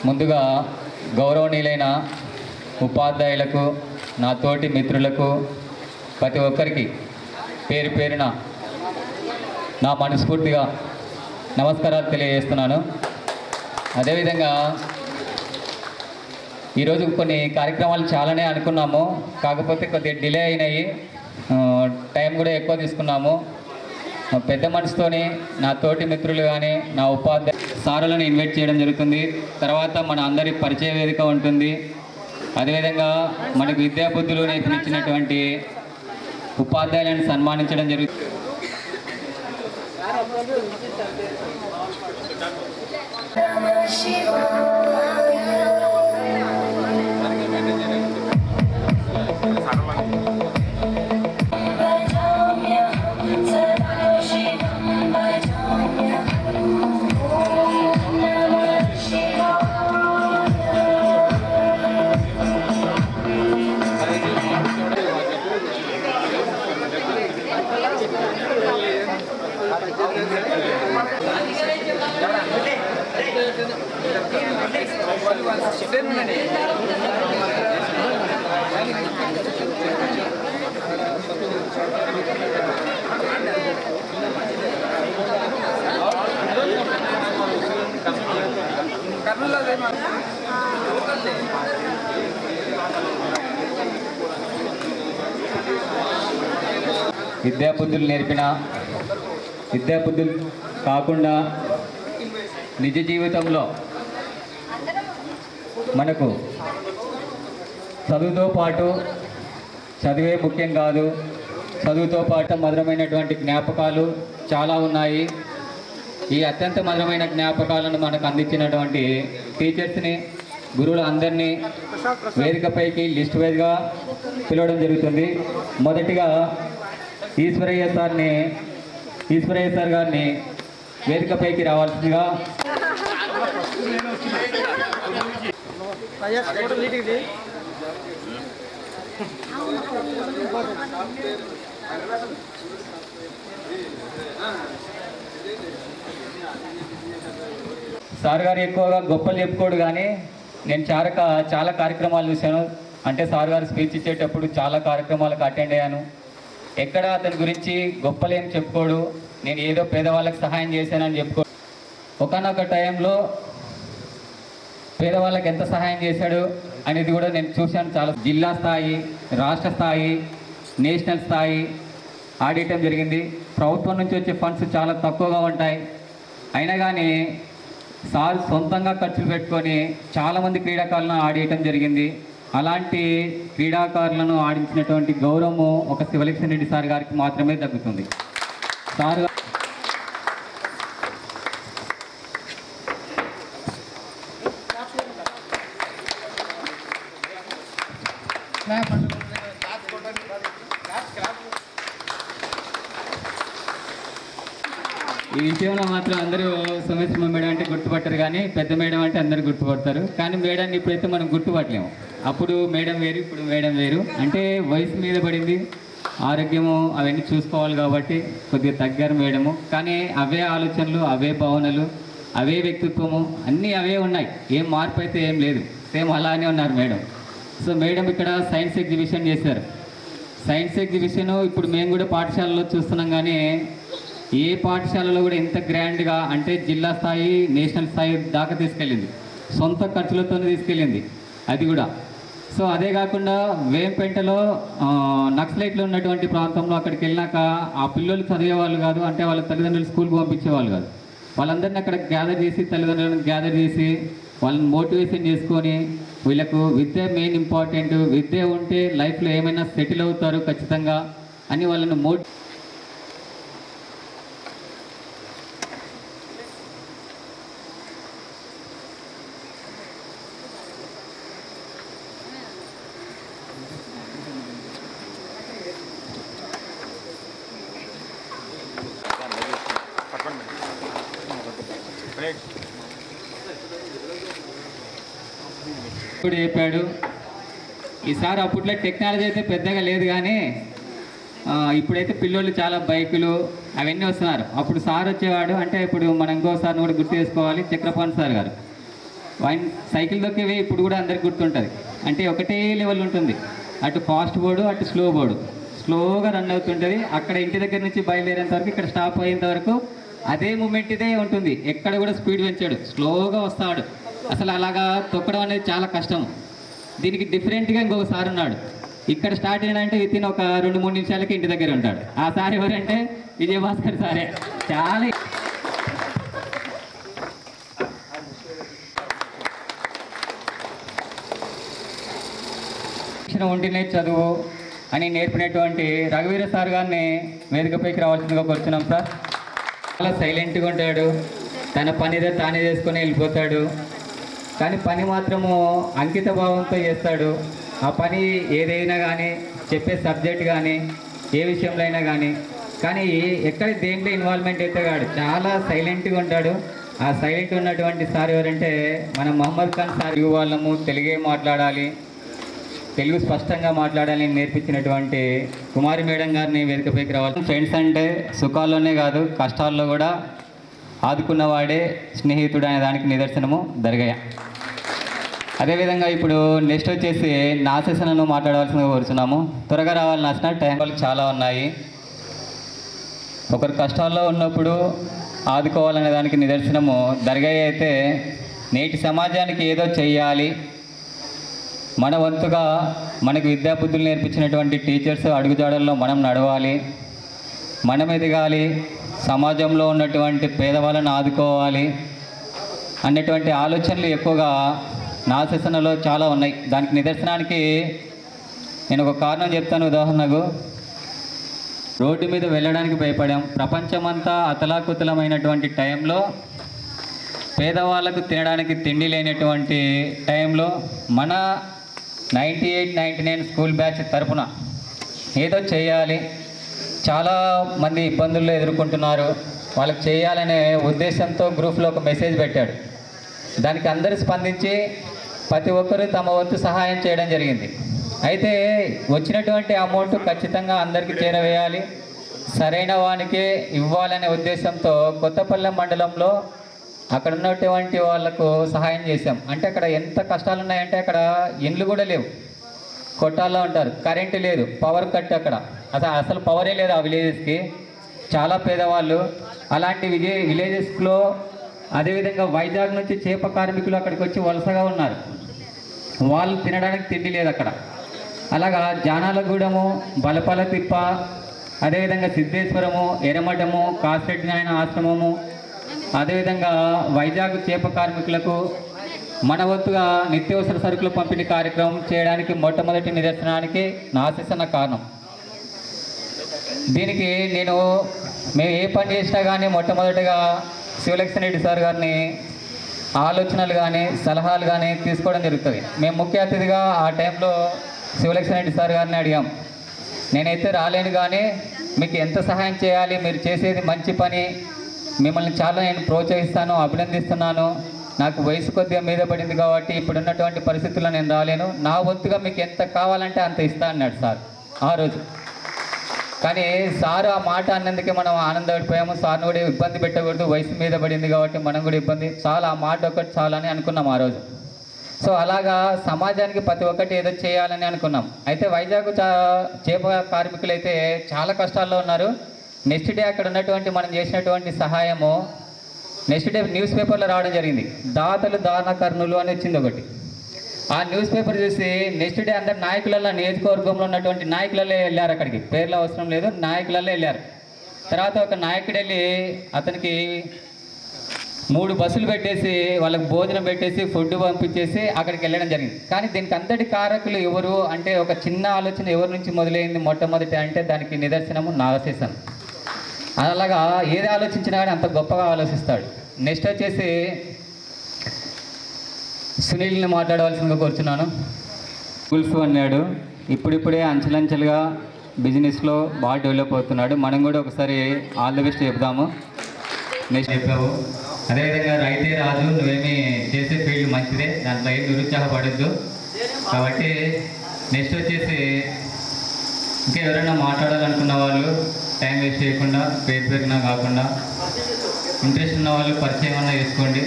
ముందుగా గౌరవనీయులైన ఉపాధ్యాయులకు, నా తోటి మిత్రులకు, ప్రతి ఒక్కరికి పేరు పేరున నా మనస్ఫూర్తిగా నమస్కారాలు తెలియజేస్తున్నాను. అదేవిధంగా ఈరోజు కొన్ని కార్యక్రమాలు చాలానే అనుకున్నాము, కాకపోతే కొద్దిగా డిలే అయినాయి, టైం కూడా ఎక్కువ తీసుకున్నాము. పెద్ద మనసుతోని నా తోటి మిత్రులు కానీ నా ఉపాధ్యాయ సారులను ఇన్వైట్ చేయడం జరుగుతుంది. తర్వాత మన అందరి పరిచయ వేదిక ఉంటుంది. అదేవిధంగా మనకు విద్యాబుద్ధులు నేర్పించినటువంటి ఉపాధ్యాయులను సన్మానించడం జరుగుతుంది. విద్యాబుద్ధులు నేర్పిన విద్యాబుద్ధులు కాకుండా నిజ జీవితంలో మనకు చదువుతో పాటు చదివే ముఖ్యం కాదు, చదువుతో పాటు మధురమైనటువంటి జ్ఞాపకాలు చాలా ఉన్నాయి. ఈ అత్యంత మధురమైన జ్ఞాపకాలను మనకు అందించినటువంటి టీచర్స్ని, గురువులు అందరినీ వేదికపైకి లిస్ట్ వైజ్గా పిలవడం జరుగుతుంది. మొదటిగా ఈశ్వరయ్య సార్ గారిని వేదికపైకి రావాల్సిందిగా సార్ గారు ఎక్కువగా గొప్పలు చెప్పుకోడు, కానీ నేను చాలా కార్యక్రమాలు చూశాను. అంటే సార్ గారు స్పీచ్ ఇచ్చేటప్పుడు చాలా కార్యక్రమాలకు అటెండ్ అయ్యాను. ఎక్కడ అతని గురించి గొప్పలు ఏం చెప్పుకోడు, నేను ఏదో పేదవాళ్ళకి సహాయం చేశానని చెప్పుకోడు. ఒకనొక టైంలో పేదవాళ్ళకి ఎంత సహాయం చేశాడు అనేది కూడా నేను చూశాను. చాలా జిల్లా స్థాయి, రాష్ట్ర స్థాయి, నేషనల్ స్థాయి ఆడియటం జరిగింది. ప్రభుత్వం నుంచి వచ్చే ఫండ్స్ చాలా తక్కువగా ఉంటాయి. అయినా కానీ సార్ సొంతంగా ఖర్చులు పెట్టుకొని చాలామంది క్రీడాకారులను ఆడియటం జరిగింది. అలాంటి క్రీడాకారులను ఆడించినటువంటి గౌరవము ఒక శివలక్ష్మి రెడ్డి సార్ గారికి మాత్రమే దక్కుతుంది. సార్ ఈ విషయంలో మాత్రం అందరూ సుమేశ్వర మేడం అంటే గుర్తుపట్టరు, కానీ పెద్ద మేడం అంటే అందరూ గుర్తుపడతారు. కానీ మేడాన్ని ఇప్పుడైతే మనం గుర్తుపట్టలేము. అప్పుడు మేడం వేరు, ఇప్పుడు మేడం వేరు. అంటే వయసు మీద పడింది, ఆరోగ్యము అవన్నీ చూసుకోవాలి కాబట్టి కొద్దిగా తగ్గారు మేడము. కానీ అవే ఆలోచనలు, అవే భావనలు, అవే వ్యక్తిత్వము అన్నీ అవే ఉన్నాయి. ఏం మార్పు అయితే ఏం లేదు, సేమ్ అలానే ఉన్నారు మేడం. సో మేడం ఇక్కడ సైన్స్ ఎగ్జిబిషన్ చేశారు. సైన్స్ ఎగ్జిబిషన్ ఇప్పుడు మేము కూడా పాఠశాలలో చూస్తున్నాం, కానీ ఏ పాఠశాలలో కూడా ఇంత గ్రాండ్గా అంటే జిల్లా స్థాయి, నేషనల్ స్థాయి దాకా తీసుకెళ్ళింది. సొంత ఖర్చులతో తీసుకెళ్ళింది అది కూడా. సో అదే కాకుండా వేంపేటలో నక్సలైట్లు ఉన్నటువంటి ప్రాంతంలో అక్కడికి వెళ్ళినాక ఆ పిల్లలు చదివేవాళ్ళు కాదు, అంటే వాళ్ళ తల్లిదండ్రులు స్కూల్కి పంపించేవాళ్ళు కాదు. వాళ్ళందరినీ అక్కడ గ్యాదర్ చేసి, తల్లిదండ్రులను గ్యాదర్ చేసి వాళ్ళని మోటివేషన్ చేసుకొని, వీళ్ళకు విద్య మెయిన్ ఇంపార్టెంట్, విద్య ఉంటే లైఫ్లో ఏమైనా సెటిల్ అవుతారు ఖచ్చితంగా అని వాళ్ళని కూడా చెప్పాడు. ఈసారి అప్పట్లో టెక్నాలజీ అయితే పెద్దగా లేదు, కానీ ఇప్పుడైతే పిల్లలు చాలా బైకులు అవన్నీ వస్తున్నారు. అప్పుడు సార్ వచ్చేవాడు, అంటే ఇప్పుడు మనం ఇంకో సార్ని కూడా గుర్తు చేసుకోవాలి, చక్రపాణి సార్ గారు ఆయన సైకిల్ దొక్కేవి ఇప్పుడు కూడా అందరికి గుర్తుంటుంది. అంటే ఒకటే లెవెల్ ఉంటుంది, అటు ఫాస్ట్ బోర్డు అటు స్లో బోర్డు. స్లోగా రన్ అవుతుంటుంది. అక్కడ ఇంటి దగ్గర నుంచి బయలుదేరేంత వరకు, ఇక్కడ స్టాప్ అయ్యేంత వరకు అదే మూమెంట్ ఇదే ఉంటుంది. ఎక్కడ కూడా స్పీడ్ పెంచాడు, స్లోగా వస్తాడు. అసలు అలాగా తొక్కడం అనేది చాలా కష్టం. దీనికి డిఫరెంట్గా ఇంకొక సార్ ఉన్నాడు. ఇక్కడ స్టార్ట్ అయినంటే వితిన్ ఒక 2-3 నిమిషాలకి ఇంటి దగ్గర ఉంటాడు. ఆ సార్ ఎవరంటే విజయభాస్కర్ సారే. చాలా ఉంటేనే చదువు అని నేర్పినటువంటి రఘువీర సార్ గారిని వేదికపైకి రావాల్సిందిగా కోరుతున్నాం సార్. చాలా సైలెంట్గా ఉంటాడు, తన పనిదే తానే చేసుకొని వెళ్ళిపోతాడు. కానీ పని మాత్రము అంకిత భావంతో చేస్తాడు. ఆ పని ఏదైనా కానీ, చెప్పే సబ్జెక్ట్ కానీ, ఏ విషయంలో అయినా కానీ ఎక్కడ దేంట్లో ఇన్వాల్వ్మెంట్ అయితే కాడు, చాలా సైలెంట్గా ఉంటాడు. ఆ సైలెంట్ ఉన్నటువంటి సార్ ఎవరంటే మన మహమ్మద్ ఖాన్ సార్. వాళ్ళము తెలుగే మాట్లాడాలి, తెలుగు స్పష్టంగా మాట్లాడాలని నేర్పించినటువంటి కుమారి మేడం గారిని వేదికపైకి రావాలి. ఫ్రెండ్స్ అంటే సుఖాల్లోనే కాదు కష్టాల్లో కూడా ఆదుకున్నవాడే స్నేహితుడు అనే దానికి నిదర్శనము దర్గయ్య. అదేవిధంగా ఇప్పుడు నెక్స్ట్ వచ్చేసి నాశనను మాట్లాడవలసిందిగా కోరుతున్నాము. త్వరగా రావాలి నాశన, టైం చాలా ఉన్నాయి. ఒకరు కష్టాల్లో ఉన్నప్పుడు ఆదుకోవాలనే దానికి నిదర్శనము దర్గయ్య అయితే, నేటి సమాజానికి ఏదో చెయ్యాలి, మన వంతుగా మనకు విద్యాబుద్ధులు నేర్పించినటువంటి టీచర్స్ అడుగుజాడల్లో మనం నడవాలి, మనం ఎదగాలి, సమాజంలో ఉన్నటువంటి పేదవాళ్ళని ఆదుకోవాలి అన్నటువంటి ఆలోచనలు ఎక్కువగా నా సెషన్లో చాలా ఉన్నాయి. దానికి నిదర్శనానికి నేను ఒక కారణం చెప్తాను. ఉదాహరణకు, రోడ్డు మీద వెళ్ళడానికి భయపడాం. ప్రపంచమంతా అతలాకుతలమైనటువంటి టైంలో, పేదవాళ్ళకు తినడానికి తిండి లేనటువంటి టైంలో మన 98-99 స్కూల్ బ్యాచ్ తరపున ఏదో చేయాలి, చాలామంది ఇబ్బందుల్లో ఎదుర్కొంటున్నారు, వాళ్ళకి చేయాలనే ఉద్దేశంతో గ్రూప్లో ఒక మెసేజ్ పెట్టాడు. దానికి అందరూ స్పందించి ప్రతి ఒక్కరూ తమ వంతు సహాయం చేయడం జరిగింది. అయితే వచ్చినటువంటి అమౌంట్ ఖచ్చితంగా అందరికీ చేరవేయాలి, సరైన వానికి ఇవ్వాలనే ఉద్దేశంతో కొత్తపల్లెం మండలంలో అక్కడ ఉన్నటువంటి వాళ్ళకు సహాయం చేశాం. అంటే అక్కడ ఎంత కష్టాలు ఉన్నాయంటే, అక్కడ ఇండ్లు కూడా లేవు, కొట్టాల్లో ఉంటారు, కరెంటు లేదు, పవర్ కట్, అక్కడ అసలు పవరే లేదు ఆ విలేజెస్కి. చాలా పేదవాళ్ళు అలాంటి విలేజెస్లో. అదేవిధంగా వైజాగ్ నుంచి చేప కార్మికులు అక్కడికి వచ్చి వలసగా ఉన్నారు, వాళ్ళు తినడానికి తిండి లేదు అక్కడ. అలాగా జానాలగూడెము, బలపల తిప్ప, అదేవిధంగా సిద్ధేశ్వరము, ఎర్రమఠము, కాసిరెడ్డి నాయన ఆశ్రమము, అదేవిధంగా వైజాగ్ చేప కార్మికులకు మన వంతుగా నిత్యావసర సరుకులు పంపిణీ కార్యక్రమం చేయడానికి మొట్టమొదటి నిదర్శనానికి నా సెషన్ కారణం. దీనికి మేము ఏ పని చేసినా కానీ మొట్టమొదటిగా శివలక్ష్మణ రెడ్డి సార్ గారిని ఆలోచనలు కానీ సలహాలు కానీ తీసుకోవడం జరుగుతుంది. మేము ముఖ్య అతిథిగా ఆ టైంలో శివలక్ష్మణ రెడ్డి సార్ గారిని అడిగాం. నేనైతే రాలేను, కానీ మీకు ఎంత సహాయం చేయాలి, మీరు చేసేది మంచి పని, మిమ్మల్ని చాలా నేను ప్రోత్సహిస్తాను, అభినందిస్తున్నాను. నాకు వయసు కొద్దిగా మీద పడింది కాబట్టి ఇప్పుడున్నటువంటి పరిస్థితుల్లో నేను రాలేను, నా వంతుగా మీకు ఎంత కావాలంటే అంత ఇస్తా అన్నాడు సార్ ఆ రోజు. కానీ సారు ఆ మాట అన్నందుకే మనం ఆనందపడిపోయాము. సార్ని కూడా ఇబ్బంది పెట్టకూడదు, వయసు మీద పడింది కాబట్టి మనం కూడా ఇబ్బంది, చాలా ఆ మాట ఒకటి చాలని అనుకున్నాం ఆ రోజు. సో అలాగా సమాజానికి ప్రతి ఒక్కటి ఏదో చేయాలని అనుకున్నాం. అయితే వైజాగ్ చేప కార్మికులు అయితే చాలా కష్టాల్లో ఉన్నారు. నెక్స్ట్ డే అక్కడ ఉన్నటువంటి మనం చేసినటువంటి సహాయము నెక్స్ట్ డే న్యూస్ పేపర్లో రావడం జరిగింది. దాతలు దాన కర్ణులు అని వచ్చింది ఒకటి. ఆ న్యూస్ పేపర్ చూసి నెక్స్ట్ డే అందరు నాయకులలో, నియోజకవర్గంలో ఉన్నటువంటి నాయకులలో వెళ్ళారు. అక్కడికి పేర్లు అవసరం లేదు, నాయకులలో వెళ్ళారు. తర్వాత ఒక నాయకుడు వెళ్ళి అతనికి 3 బస్సులు పెట్టేసి వాళ్ళకి భోజనం పెట్టేసి ఫుడ్ పంపించేసి అక్కడికి వెళ్ళడం జరిగింది. కానీ దీనికి అంతటి కారకులు ఎవరు అంటే, ఒక చిన్న ఆలోచన ఎవరి నుంచి మొదలైంది మొట్టమొదటి అంటే దానికి నిదర్శనము నాగశేషన్. అలాగా ఏది ఆలోచించినా కానీ అంత గొప్పగా ఆలోచిస్తాడు. నెక్స్ట్ వచ్చేసి సునీల్ని మాట్లాడవలసిందిగా కోరుచున్నాను. స్కూల్స్ అన్నాడు, ఇప్పుడిప్పుడే అంచెలంచెలుగా బిజినెస్లో బాగా డెవలప్ అవుతున్నాడు. మనం కూడా ఒకసారి ఆల్ ది బెస్ట్ చెప్దాము. నెక్స్ట్ చెప్పావు. అదేవిధంగా రైతే రాజు, నువ్వేమీ చేసే ఫీల్డ్ మంచిదే, దాంట్లో ఏం నిరుత్సాహపడద్దు. కాబట్టి నెక్స్ట్ వచ్చేసి ఇంకా ఎవరైనా మాట్లాడాలనుకున్న వాళ్ళు టైం వేస్ట్ చేయకుండా, పేరు పెరిగినా కాకుండా ఇంట్రెస్ట్ ఉన్న వాళ్ళు పరిచయం అన్నా చేసుకోండి.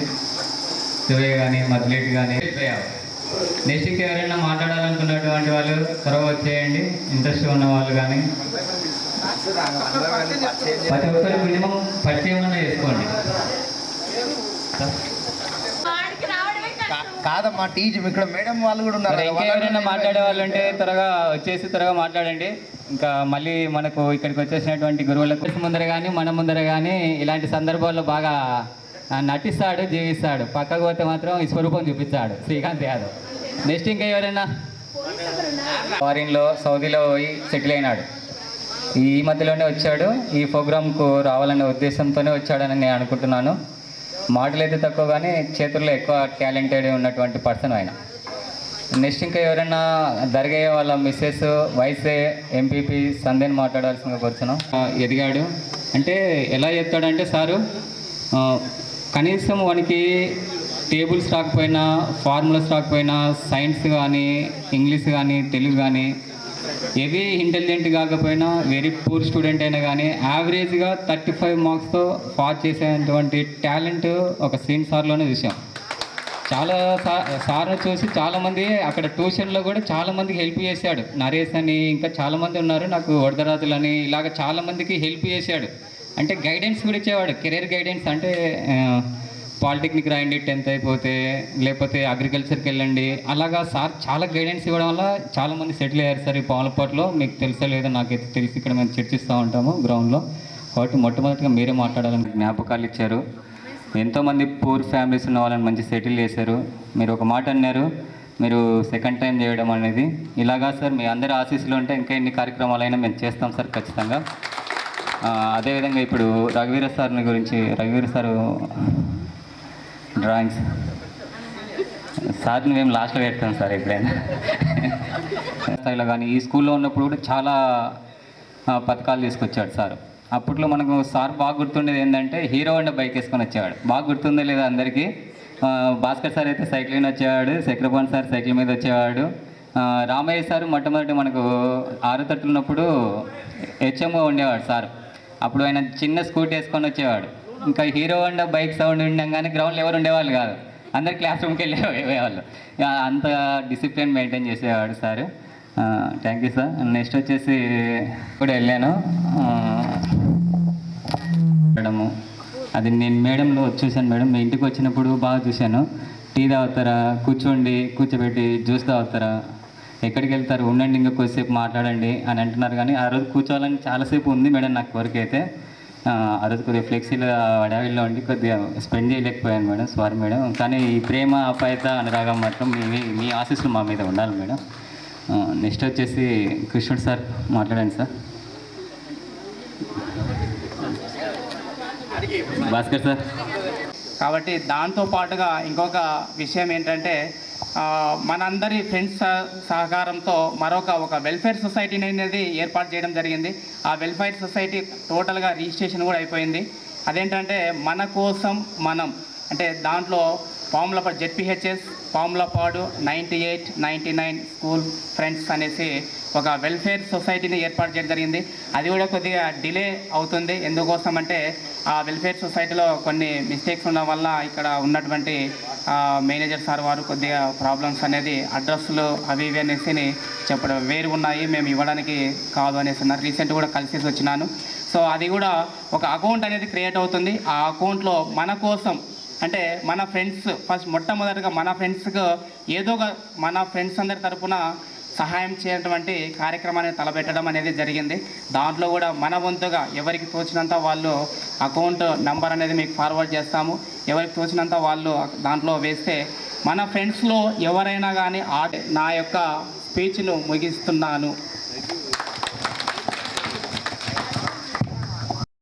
శివయ్య కానీ మద్లేట్ కానీ నెక్స్ట్ ఇంకా ఎవరైనా మాట్లాడాలనుకున్నటువంటి వాళ్ళు త్వరగా వచ్చేయండి. ఇంట్రెస్ట్ ఉన్న వాళ్ళు కానీ ప్రతి ఒక్కరు మినిమం పరిచయం అన్నా చేసుకోండి. కాదమ్మా టీచర్ ఇక్కడ మేడం వాళ్ళు కూడా ఉన్నారు. ఇంకా ఎవరైనా మాట్లాడే వాళ్ళు అంటే త్వరగా మాట్లాడండి. ఇంకా మళ్ళీ మనకు ఇక్కడికి వచ్చేసినటువంటి గురువులకు ముందర కానీ మన ముందర కానీ ఇలాంటి సందర్భాల్లో బాగా నటిస్తాడు, జీవిస్తాడు. పక్కకు పోతే మాత్రం ఈ స్వరూపం చూపిస్తాడు శ్రీకాంత్ యాదవ్. నెక్స్ట్ ఇంకా ఎవరైనా ఫారిన్లో సౌదీలో పోయి సెటిల్ అయినాడు. ఈ మధ్యలోనే వచ్చాడు. ఈ ప్రోగ్రాంకు రావాలనే ఉద్దేశంతోనే వచ్చాడని నేను అనుకుంటున్నాను. మాటలు అయితే తక్కువ కానీ చేతుల్లో ఎక్కువ టాలెంటెడ్ ఉన్నటువంటి పర్సన్ ఆయన. నెక్స్ట్ ఇంకా ఎవరైనా దర్గయ్య వాళ్ళ మిస్సెస్ వైసే ఎంపీపీ సందేని మాట్లాడాల్సిందిగా కూర్చున్నాం. ఎదిగాడు అంటే ఎలా చెప్తాడంటే సారు కనీసం వానికి టేబుల్స్ రాకపోయినా, ఫార్ములాస్ రాకపోయినా, సైన్స్ కానీ, ఇంగ్లీష్ కానీ, తెలుగు కానీ ఏవి ఇంటెలిజెంట్ కాకపోయినా, వెరీ పూర్ స్టూడెంట్ అయినా కానీ యావరేజ్గా 35 మార్క్స్తో పాస్ చేసేటువంటి టాలెంట్ ఒక శ్రీన్ సార్లోనే చూసాం. చాలా సార్ని చూసి చాలామంది అక్కడ ట్యూషన్లో కూడా చాలామందికి హెల్ప్ చేశాడు. నరేష్ అని ఇంకా చాలామంది ఉన్నారు, నాకు వరదరాజులు అని ఇలాగ చాలామందికి హెల్ప్ చేశాడు. అంటే గైడెన్స్ కూడా ఇచ్చేవాడు, కెరీర్ గైడెన్స్. అంటే పాలిటెక్నిక్ రాయండి 10th అయిపోతే, లేకపోతే అగ్రికల్చర్కి వెళ్ళండి. అలాగా సార్ చాలా గైడెన్స్ ఇవ్వడం వల్ల చాలామంది సెటిల్ అయ్యారు సార్ ఈ పాములపాటులో. మీకు తెలుసా లేదో నాకైతే తెలిసి ఇక్కడ మేము చర్చిస్తూ ఉంటాము గ్రౌండ్లో. కాబట్టి మొట్టమొదటిగా మీరే మాట్లాడాలని జ్ఞాపకాలు ఇచ్చారు. ఎంతోమంది పూర్ ఫ్యామిలీస్ ఉన్న వాళ్ళని మంచి సెటిల్ చేశారు. మీరు ఒక మాట అన్నారు, మీరు సెకండ్ టైం చేయడం అనేది. ఇలాగా సార్ మీ అందరి ఆశీస్సులు ఉంటే ఇంకా ఎన్ని కార్యక్రమాలైనా మేము చేస్తాం సార్ ఖచ్చితంగా. అదేవిధంగా ఇప్పుడు రఘువీర సార్ని గురించి, రఘువీర సారు డ్రాయింగ్స్ సార్ని మేము లాస్ట్లో పెడతాం సార్ ఎప్పుడైనా స్థాయిలో కానీ. ఈ స్కూల్లో ఉన్నప్పుడు కూడా చాలా పథకాలు తీసుకొచ్చాడు సార్. అప్పట్లో మనకు సార్ బాగా గుర్తుండేది ఏంటంటే హీరో హోండా బైక్ వేసుకొని వచ్చేవాడు. బాగా గుర్తుందో లేదా అందరికీ. భాస్కర్ సార్ అయితే సైకిల్ మీద వచ్చేవాడు, చక్రపాణి సార్ సైకిల్ మీద వచ్చేవాడు. రామయ్య సార్ మొట్టమొదటి మనకు 6వ తరగతిలో ఉన్నప్పుడు హెచ్ఎంఓ ఉండేవాడు సార్. అప్పుడు ఆయన చిన్న స్కూటీ వేసుకొని వచ్చేవాడు. ఇంకా హీరో హోండా బైక్ సౌండ్ ఉండగానే గ్రౌండ్లో ఎవరు ఉండేవాళ్ళు కాదు, అందరు క్లాస్ రూమ్కి వెళ్ళేవాళ్ళు. అంత డిసిప్లిన్ మెయింటైన్ చేసేవాడు sir. Thank you sir. Next వచ్చేసి కూడా వెళ్ళాను మేడము. అది నేను మేడంలో చూశాను మేడం. మీ ఇంటికి వచ్చినప్పుడు బాగా చూశాను. టీ తాగుతారా, కూర్చోబెట్టి జ్యూస్ తాగుతారా, ఎక్కడికి వెళ్తారు, ఉండండి ఇంకా కొద్దిసేపు మాట్లాడండి అని అంటున్నారు. కానీ ఆ రోజు కూర్చోవాలని చాలాసేపు ఉంది మేడం నాకు వరకు అయితే. ఆ రోజు కొద్దిగా ఫ్లెక్సీలో అడవిలో ఉండి కొద్దిగా స్పెండ్ చేయలేకపోయాను మేడం, సారీ మేడం. కానీ ఈ ప్రేమ ఆప్యాయత అనురాగం మాత్రం మీ ఆశీస్సులు మా మీద ఉండాలి మేడం. నెక్స్ట్ వచ్చేసి కృష్ణుడు సార్ మాట్లాడండి సార్. భాస్కర్ సార్. కాబట్టి దాంతో పాటుగా ఇంకొక విషయం ఏంటంటే మనందరి ఫ్రెండ్స్ సహకారంతో ఒక వెల్ఫేర్ సొసైటీని అనేది ఏర్పాటు చేయడం జరిగింది. ఆ వెల్ఫేర్ సొసైటీ టోటల్గా రిజిస్ట్రేషన్ కూడా అయిపోయింది. అదేంటంటే మన కోసం మనం, అంటే దాంట్లో Pamulapadu ZPHS, Pamulapadu 98, 99 school friends అనేసి ఒక వెల్ఫేర్ సొసైటీని ఏర్పాటు చేయడం జరిగింది. అది కూడా కొద్దిగా డిలే అవుతుంది. ఎందుకోసం అంటే ఆ వెల్ఫేర్ సొసైటీలో కొన్ని మిస్టేక్స్ ఉండడం వల్ల ఇక్కడ ఉన్నటువంటి మేనేజర్ సార్ వారు కొద్దిగా ప్రాబ్లమ్స్ అనేది అడ్రస్లు అవి ఇవి అనేసి చెప్పడం వేరు ఉన్నాయి, మేము ఇవ్వడానికి కాదు అనేసి ఉన్నారు. రీసెంట్ కూడా కలిసి వచ్చినాను. సో అది కూడా ఒక అకౌంట్ అనేది క్రియేట్ అవుతుంది. ఆ అకౌంట్లో మన కోసం, అంటే మన ఫ్రెండ్స్ మొట్టమొదటిగా మన ఫ్రెండ్స్కు ఏదో మన ఫ్రెండ్స్ అందరి తరపున సహాయం చేయటువంటి కార్యక్రమాన్ని తలపెట్టడం అనేది జరిగింది. దాంట్లో కూడా మన వంతుగా ఎవరికి తోచినంత వాళ్ళు అకౌంట్ నంబర్ అనేది మీకు ఫార్వర్డ్ చేస్తాము. ఎవరికి తోచినంత వాళ్ళు దాంట్లో వేస్తే మన ఫ్రెండ్స్లో ఎవరైనా కానీ నా యొక్క స్పీచ్ను ముగిస్తున్నాను.